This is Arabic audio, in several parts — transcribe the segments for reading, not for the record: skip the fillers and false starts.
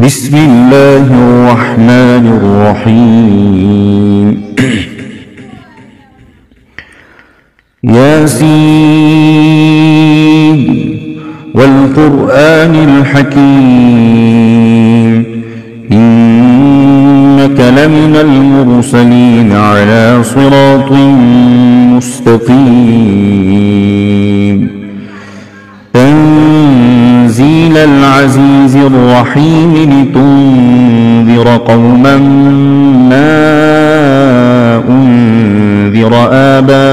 بسم الله الرحمن الرحيم ياسين والقرآن الحكيم إنك لمن المرسلين على صراط مستقيم تنزيل العزيز الرحيم لتنذر قوما ما أنذر آباؤهم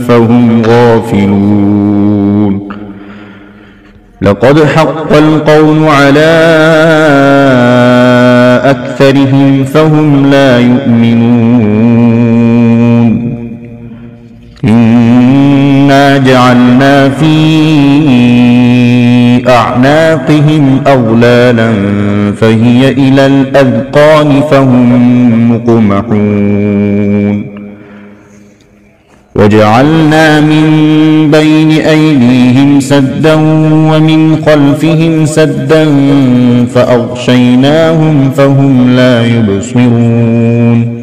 فهم غافلون لقد حق القول على أكثرهم فهم لا يؤمنون إنا جعلنا في أعناقهم أغلالا فهي إلى الأذقان فهم مقمحون وجعلنا من بين أيديهم سدا ومن خلفهم سدا فأغشيناهم فهم لا يبصرون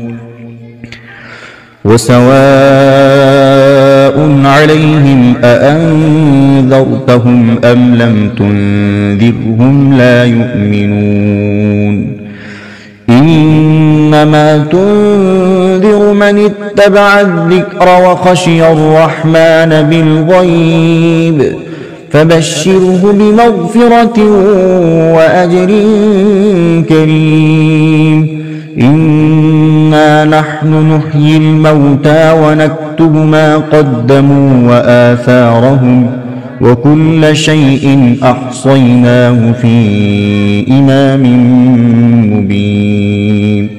وسواء عليهم أأنذرتهم أم لم تنذرهم لا يؤمنون إنما تنذر من اتبع الذكر وخشي الرحمن بالغيب فبشره بمغفرة وأجر كريم إنا نحن نحيي الموتى ونكتب ما قدموا وآثارهم وكل شيء أحصيناه في إمام مبين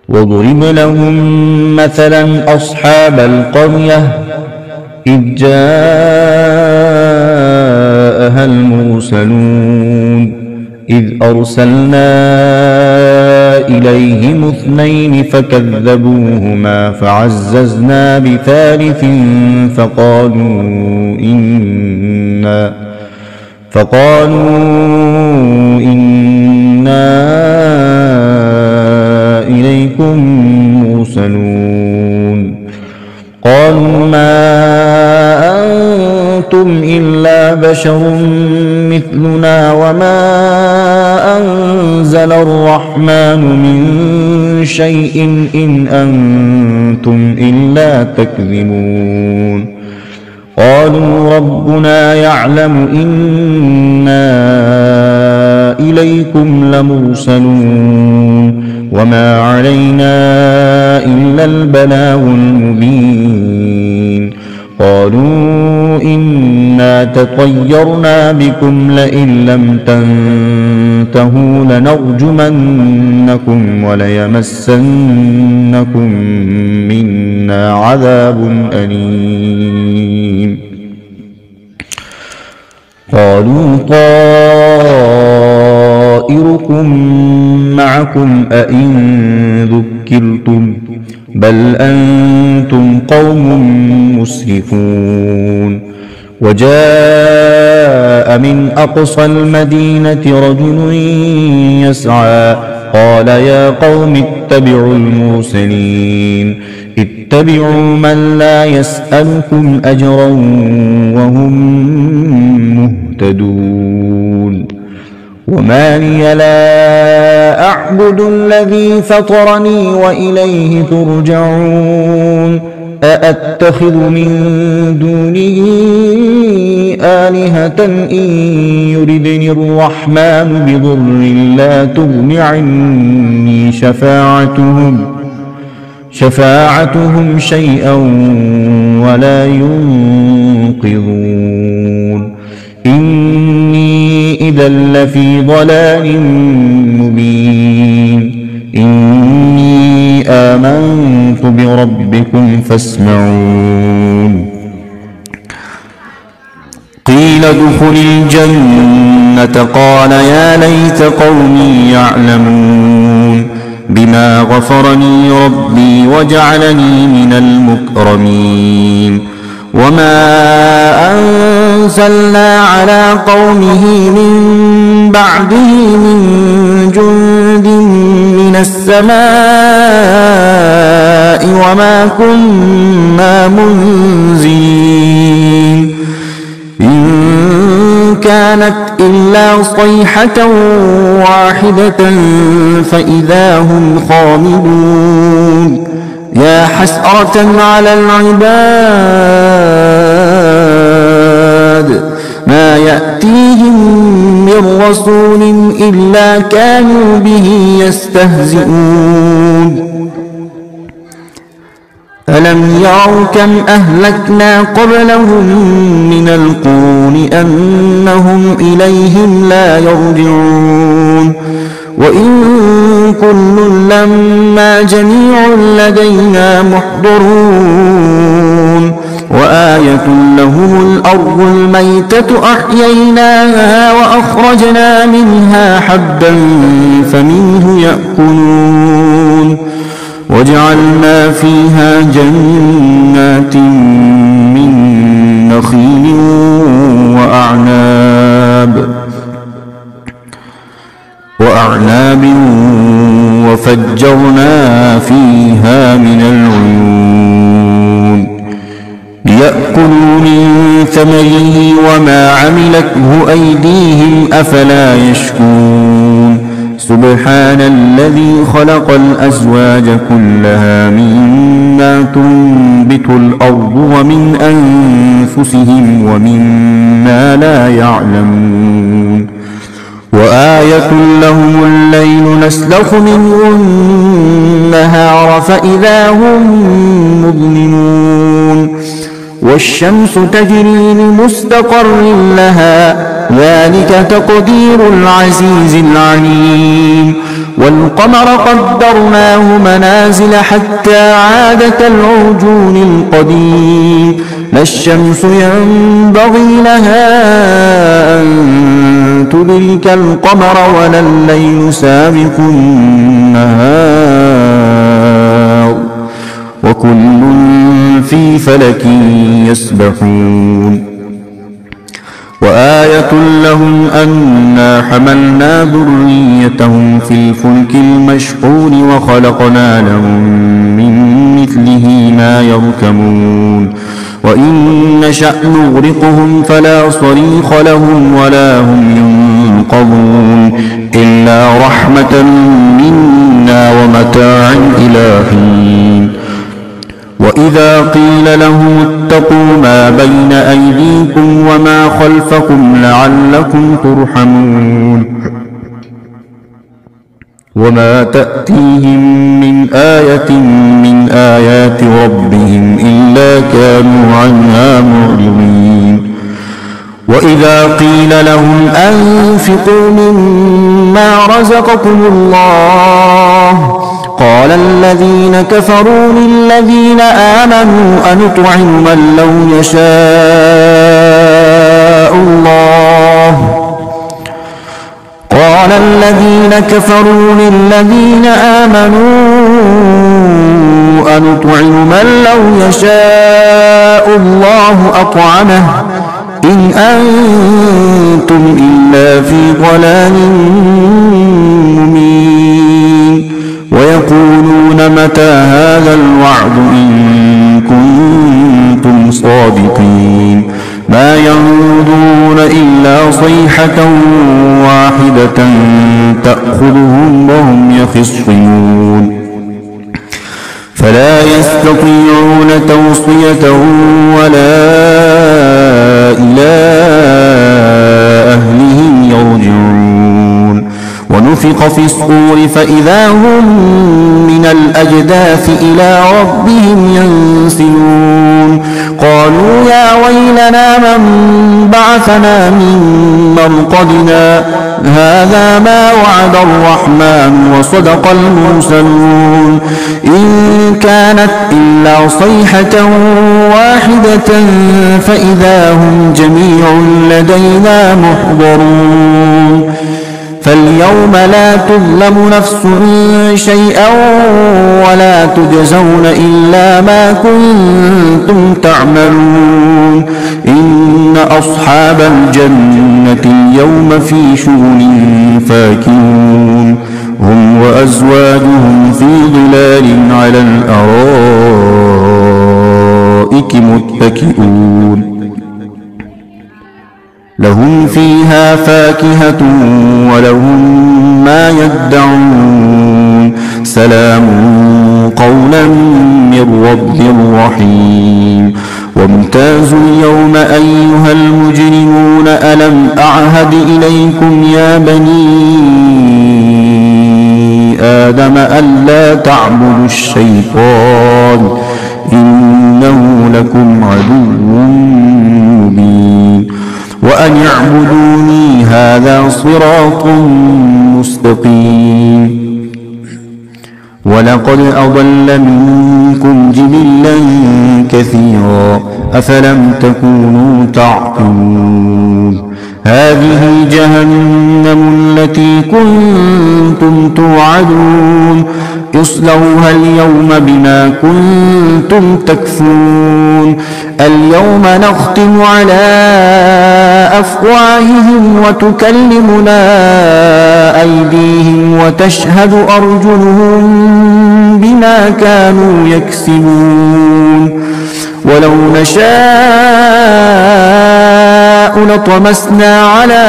واضرب لهم مثلا أصحاب القرية إذ جاءها المرسلون إذ أرسلنا إليهم اثنين فكذبوهما فعززنا بثالث فقالوا إنا إليكم مرسلون قالوا ما أنتم إلا بشر مثلنا وما أنزل الرحمن من شيء إن أنتم إلا تكذبون قالوا ربنا يعلم إنا إليكم لمرسلون وما علينا إلا البلاغ المبين قالوا إنا تطيرنا بكم لئن لم تنتهوا لنرجمنكم وليمسنكم منا عذاب أليم قالوا طائركم معكم أئن ذكرتم بل أنتم قوم مسرفون وجاء من أقصى المدينة رجل يسعى قال يا قوم اتبعوا المرسلين اتبعوا من لا يسألكم أجرا وهم مهتدون وما لي لا أعبد الذي فطرني وإليه ترجعون أأتخذ من دونه آلهة إن يردني الرحمن بضر لا تغن عني شفاعتهم شيئا ولا ينقذون إني إذا لفي ضلال مبين إني آمنت بربكم فاسمعون قيل ادخل الجنة قال يا ليت قومي يعلمون بما غفرني ربي وجعلني من المكرمين وما أرسلنا على قومه من بعده من جند من السماء وما كنا منزلين إن كانت إلا صيحة واحدة فإذا هم خامدون يا حسرة على العباد ما يأتيهم من رسول إلا كانوا به يستهزئون ألم يروا كم أهلكنا قبلهم من القرون أنهم إليهم لا يرجعون وإن كل لما جميع لدينا محضرون وآية لهم الأرض الميتة أحييناها وأخرجنا منها حبا فمنه يأكلون وجعلنا فيها جنات من نخيل وأعناب وفجرنا فيها من العيون ليأكلوا من ثمره وما عملته أيديهم أفلا يشكرون سبحان الذي خلق الأزواج كلها مما تنبت الأرض ومن أنفسهم ومما لا يعلمون وآية لهم الليل نسلخ منه النهار فإذا هم مظلمون والشمس تجري لمستقر لها ذلك تقدير العزيز العليم والقمر قدرناه منازل حتى عاد كالعرجون القديم لا الشمس ينبغي لها أن تدرك القمر ولا الليل سابق النهار وكل في فلك يسبحون وآية لهم أنا حملنا ذريتهم في الفلك المشحون وخلقنا لهم من مثله ما يركبون وإن نشأ نغرقهم فلا صريخ لهم ولا هم ينقذون إلا رحمة منا ومتاعا إلى حين وإذا قيل لهم اتقوا ما بين أيديكم وما خلفكم لعلكم ترحمون وما تأتيهم من آية من آيات ربهم إلا كانوا عنها معرضين وإذا قيل لهم أنفقوا مما رزقكم الله قال الذين كفروا للذين آمنوا أنطعم من لو يشاء الله قال الذين كفروا للذين آمنوا أنطعم من لو يشاء الله أطعمه إن أنتم إلا في ضلال مبين ويقولون متى هذا الوعد إن كنتم صادقين ما ينظرون إلا صيحة واحدة تأخذهم وهم يخصمون فلا يستطيعون توصية ولا إلى أهلهم يرجعون ونفخ في الصور فإذا هم من الأجداث إلى ربهم ينسلون قالوا يا ويلنا من بعثنا من مرقدنا هذا ما وعد الرحمن وصدق المرسلون إن كانت إلا صيحة واحدة فإذا هم جميع لدينا محضرون فاليوم لا تظلم نفس شيئا ولا تجزون إلا ما كنتم تعملون إن أصحاب الجنة اليوم في شغل فاكهون هم وأزواجهم في ظلال على الأرائك متكئون لهم فيها فاكهة ولهم ما يدعون سلام قولا من رب رحيم وامتازوا اليوم أيها المجرمون ألم أعهد إليكم يا بني آدم ألا تعبدوا الشيطان إنه لكم عدو مبين وأن اعبدوني هذا صراط مستقيم ولقد أضل منكم جبلا كثيرا أفلم تكونوا تعقلون هذه جهنم التي كنتم توعدون اصلوها اليوم بما كنتم تكفرون اليوم نختم على أفواههم وتكلمنا أيديهم وتشهد أرجلهم بما كانوا يكسبون ولو نشاء لطمسنا على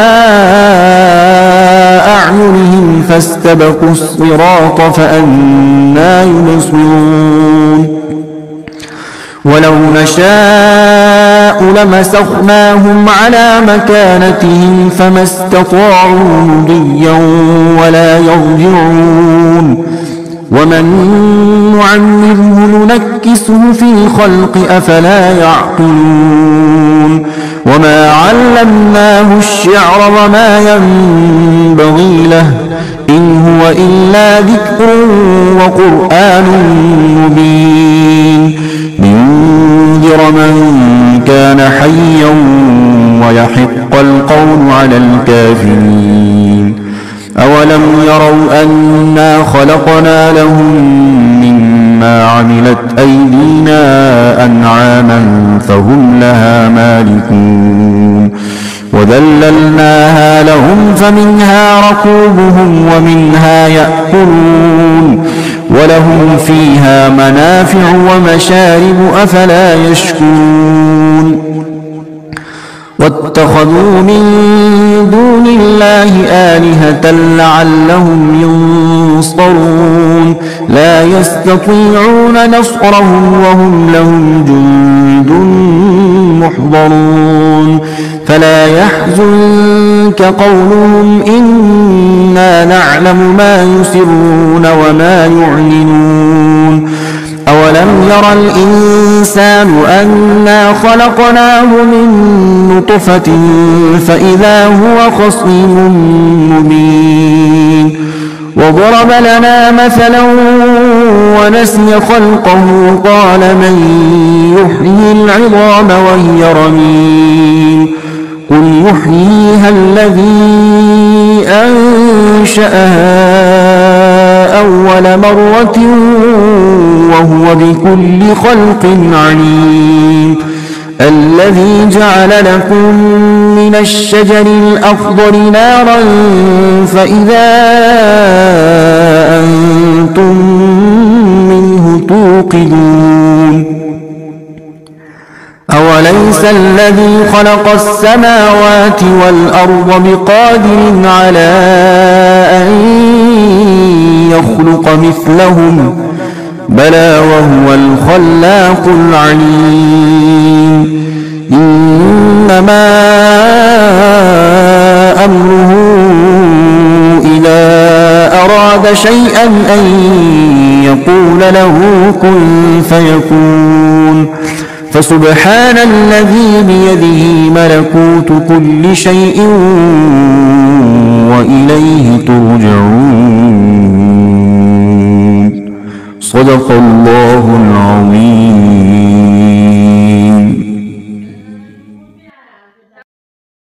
أعينهم فاستبقوا الصراط فأنى يبصرون ولو نشاء لمسخناهم على مكانتهم فما استطاعوا مضيا ولا يرجعون ومن نعمره ننكسه في الخلق أفلا يعقلون وما علمناه الشعر وما ينبغي له إن هو إلا ذكر وقرآن مبين لينذر من كان حيا ويحق القول على الكافرين أولم يروا أنا خلقنا لهم مما عملت أيدينا أنعاما فهم لها مالكون وذللناها لهم فمنها ركوبهم ومنها يأكلون ولهم فيها منافع ومشارب أفلا يشكرون واتخذوا من دون الله آلهة لعلهم ينصرون لا يستطيعون نصرهم وهم لهم جند محضرون فلا يحزنك قولهم إنا نعلم ما يسرون وما يعلنون أولم ير الإنسان أنا خلقناه من نطفة فإذا هو خصيم مبين وضرب لنا مثلا ونسي خلقه قال من يحيي العظام وهي رميم قل يحييها الذي أنشأها أول مرة وهو بكل خلق عليم الذي جعل لكم من الشجر الأخضر نارا فإذا أنتم منه توقدون أوليس الذي خلق السماوات والأرض بقادر على أن يخلق مثلهم بلى وهو الخلاق العليم إنما أمره إذا أراد شيئا أن يقول له كن فيكون فسبحان الذي بيده ملكوت كل شيء وإليه ترجعون صدق الله العظيم.